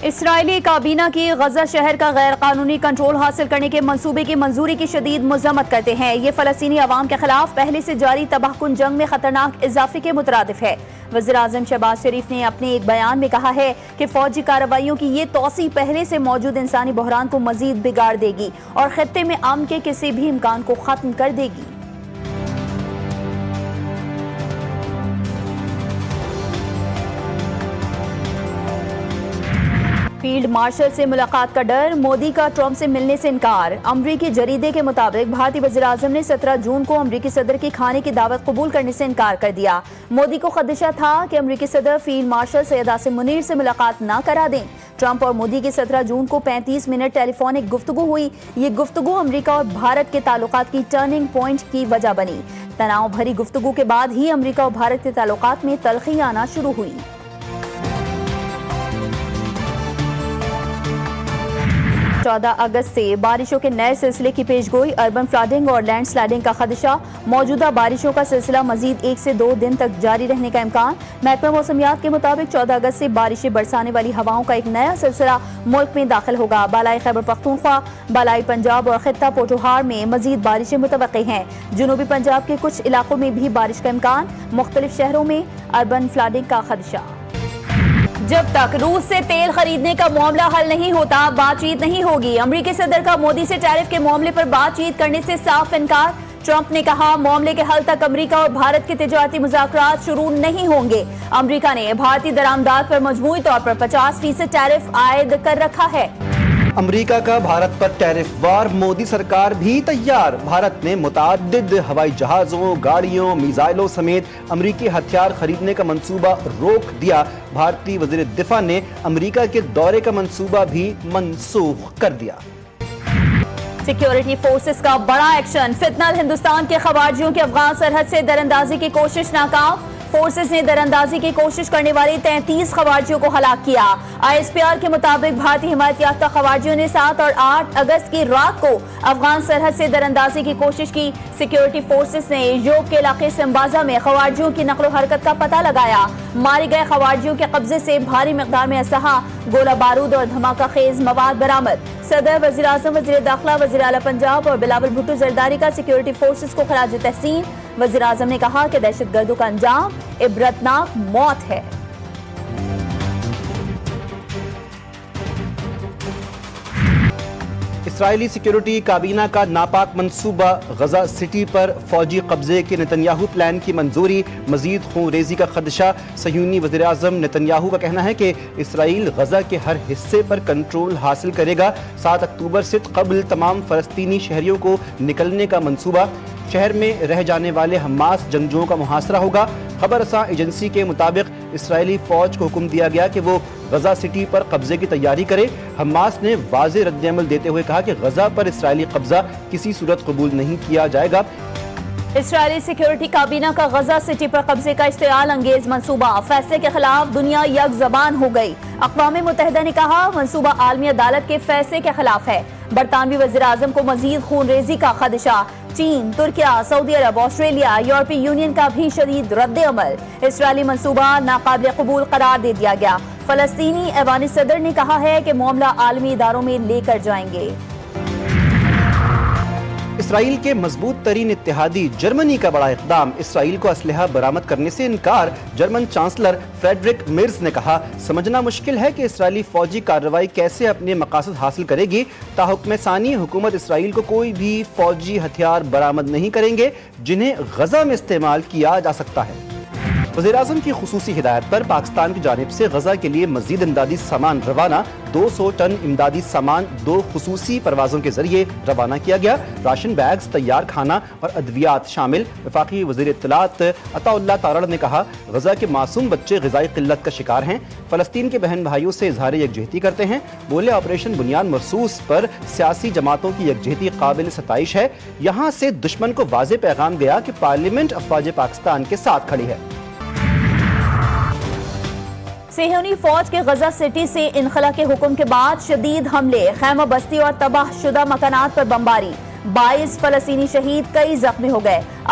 اسرائیلی کابینہ کی غزہ شہر کا غیر قانونی کنٹرول حاصل کرنے کے منصوبے کی منظوری کی شدید مذمت کرتے ہیں۔ یہ فلسطینی عوام کے خلاف پہلے سے جاری تباہ کن جنگ میں خطرناک اضافے کے مترادف ہے۔ وزیر اعظم شہباز شریف نے اپنے ایک بیان میں کہا ہے کہ فوجی کارروائیوں کی یہ توسیع پہلے سے موجود انسانی بحران کو مزید بگاڑ دے گی اور خطے میں امن کے کسی بھی امکان کو ختم کر دے گی۔ فیلڈ مارشل سے ملاقات کا ڈر، مودی کا ٹرمپ سے ملنے سے انکار۔ امریکی جریدے کے مطابق بھارتی وزیر اعظم نے 17 جون کو امریکی صدر کی کھانے کی دعوت قبول کرنے سے انکار کر دیا۔ مودی کو خدشہ تھا کہ امریکی صدر فیلڈ مارشل سید عاصم منیر سے ملاقات نہ کرا دیں۔ ٹرمپ اور مودی کی 17 جون کو 35 منٹ ٹیلی فونک گفتگو ہوئی۔ یہ گفتگو امریکہ اور بھارت کے تعلقات کی ٹرننگ پوائنٹ کی وجہ بنی۔ تناؤ بھری گفتگو کے بعد ہی امریکہ اور بھارت کے تعلقات میں تلخی آنا شروع ہوئی۔ 14 اگست سے بارشوں کے نئے سلسلے کی پیشگوئی، اربن فلڈنگ اور لینڈ سلائڈنگ کا خدشہ۔ موجودہ بارشوں کا سلسلہ مزید 1 سے 2 دن تک جاری رہنے کا امکان۔ محکمہ موسمیات کے مطابق 14 اگست سے بارشیں برسانے والی ہواؤں کا ایک نیا سلسلہ ملک میں داخل ہوگا۔ بالائی خیبر پختونخوا، بالائی پنجاب اور خطہ پوٹوہار میں مزید بارشیں متوقع ہیں۔ جنوبی پنجاب کے کچھ علاقوں میں بھی بارش کا امکان۔ مختلف شہروں میں اربن فلڈنگ کا خدشہ۔ جب تک روس سے تیل خریدنے کا معاملہ حل نہیں ہوتا، بات چیت نہیں ہوگی۔ امریکی صدر کا مودی سے ٹیرف کے معاملے پر بات چیت کرنے سے صاف انکار۔ ٹرمپ نے کہا معاملے کے حل تک امریکہ اور بھارت کے تجارتی مذاکرات شروع نہیں ہوں گے۔ امریکہ نے بھارتی درآمدات پر مجموعی طور پر 50% ٹیرف عائد کر رکھا ہے۔ امریکہ کا بھارت پر ٹیرف وار، مودی سرکار بھی تیار۔ بھارت نے متعدد ہوائی جہازوں، گاڑیوں، میزائلوں سمیت امریکی ہتھیار خریدنے کا منصوبہ روک دیا۔ بھارتی وزیر دفاع نے امریکہ کے دورے کا منصوبہ بھی منسوخ کر دیا۔ سیکیورٹی فورسز کا بڑا ایکشن، فتنہ ہندوستان کے خواریوں کی افغان سرحد سے دراندازی کی کوشش ناکام۔ فورسز نے دراندازی کی کوشش کرنے والے 33 خواریوں کو ہلاک کیا۔ ISPR کے مطابق بھارتی حمایت یافتہ خواریوں نے 7 اور 8 اگست کی رات کو افغان سرحد سے دراندازی کی کوشش کی۔ سیکیورٹی فورسز نے یوگ کے علاقے سمبازا میں خواریوں کی نقل و حرکت کا پتہ لگایا۔ مارے گئے خواریوں کے قبضے سے بھاری مقدار میں اسلحہ، گولہ بارود اور دھماکہ خیز مواد برآمد۔ صدر، وزیر اعظم، وزیر داخلہ، وزیر اعلیٰ پنجاب اور بلاول بھٹو زرداری کا سیکیورٹی فورسز کو خراج تحسین۔ وزیر اعظم نے کہا کہ دہشت گردوں کا انجام عبرتناک موت ہے۔ اسرائیلی سیکیورٹی کابینہ کا ناپاک منصوبہ، غزہ سٹی پر فوجی قبضے کے نتنیاہو پلان کی منظوری، مزید خون ریزی کا خدشہ۔ صہیونی وزیر اعظم نتنیاہو کا کہنا ہے کہ اسرائیل غزہ کے ہر حصے پر کنٹرول حاصل کرے گا۔ 7 اکتوبر سے قبل تمام فلسطینی شہریوں کو نکلنے کا منصوبہ۔ شہر میں رہ جانے والے حماس جنگجوؤں کا محاصرہ ہوگا۔ خبر رساں ایجنسی کے مطابق اسرائیلی فوج کو حکم دیا گیا کہ وہ غزہ سٹی پر قبضے کی تیاری کرے۔ حماس نے واضح رد عمل دیتے ہوئے کہا کہ غزہ پر اسرائیلی قبضہ کسی صورت قبول نہیں کیا جائے گا۔ اسرائیلی سیکیورٹی کابینہ کا غزہ سٹی پر قبضے کا اشتعال انگیز منصوبہ، فیصلے کے خلاف دنیا یک زبان ہو گئی۔ اقوام متحدہ نے کہا منصوبہ عالمی عدالت کے فیصلے کے خلاف ہے۔ برطانوی وزیر اعظم کو مزید خون ریزی کا خدشہ۔ چین، ترکیہ، سعودی عرب، آسٹریلیا، یورپی یونین کا بھی شدید رد عمل۔ اسرائیلی منصوبہ ناقابل قبول قرار دے دیا گیا۔ فلسطینی ایوانی صدر نے کہا ہے کہ معاملہ عالمی اداروں میں لے کر جائیں گے۔ اسرائیل کے مضبوط ترین اتحادی جرمنی کا بڑا اقدام، اسرائیل کو اسلحہ برآمد کرنے سے انکار۔ جرمن چانسلر فریڈرک مرز نے کہا سمجھنا مشکل ہے کہ اسرائیلی فوجی کارروائی کیسے اپنے مقاصد حاصل کرے گی۔ تاحکم ثانی حکومت اسرائیل کو کوئی بھی فوجی ہتھیار برآمد نہیں کریں گے جنہیں غزہ میں استعمال کیا جا سکتا ہے۔ وزیر اعظم کی خصوصی ہدایت پر پاکستان کی جانب سے غزہ کے لیے مزید امدادی سامان روانہ۔ 200 ٹن امدادی سامان 2 خصوصی پروازوں کے ذریعے روانہ کیا گیا۔ راشن بیگز، تیار کھانا اور ادویات شامل۔ وفاقی وزیر اطلاعات عطا اللہ تارڑ نے کہا غزہ کے معصوم بچے غذائی قلت کا شکار ہیں، فلسطین کے بہن بھائیوں سے اظہار یکجہتی کرتے ہیں۔ بولے آپریشن بنیاد مرصوص پر سیاسی جماعتوں کی یکجہتی قابل ستائش ہے۔ یہاں سے دشمن کو واضح پیغام گیا کہ پارلیمنٹ افواج پاکستان کے ساتھ کھڑی ہے۔ صہیونی فوج کے غزہ سٹی سے انخلا کے حکم کے بعد شدید حملے، خیمہ بستی اور تباہ شدہ مکانات پر بمباری، 22 فلسطینی شہید، کئی زخمی ہو گئے۔